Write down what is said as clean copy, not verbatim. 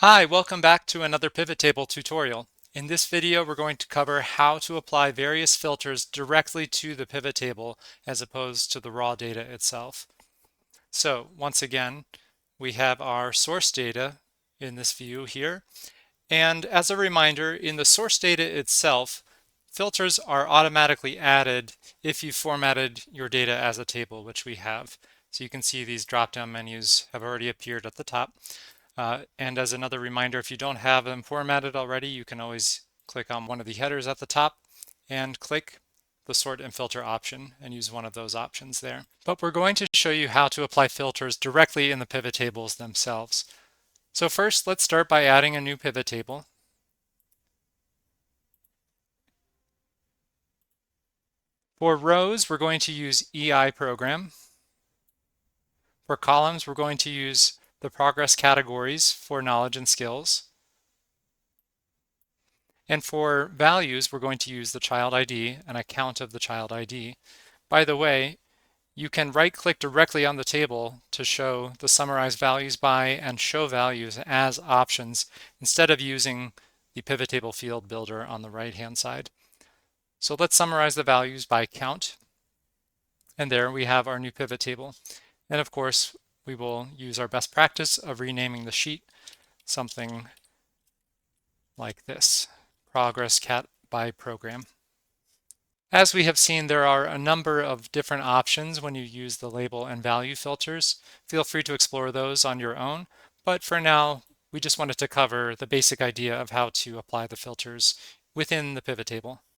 Hi, welcome back to another pivot table tutorial. In this video, we're going to cover how to apply various filters directly to the pivot table as opposed to the raw data itself. So once again, we have our source data in this view here. And as a reminder, in the source data itself, filters are automatically added if you formatted your data as a table, which we have. So you can see these drop-down menus have already appeared at the top. And as another reminder, if you don't have them formatted already, you can always click on one of the headers at the top and click the sort and filter option and use one of those options there. But we're going to show you how to apply filters directly in the pivot tables themselves. So first, let's start by adding a new pivot table. For rows, we're going to use EI program. For columns, we're going to use the progress categories for knowledge and skills. And for values, we're going to use the child ID and a count of the child ID. By the way, you can right-click directly on the table to show the summarize values by and show values as options instead of using the pivot table field builder on the right-hand side. So let's summarize the values by count. And there we have our new pivot table. And of course, we will use our best practice of renaming the sheet something like this, progress cat by program. As we have seen, there are a number of different options when you use the label and value filters. Feel free to explore those on your own, but for now, we just wanted to cover the basic idea of how to apply the filters within the pivot table.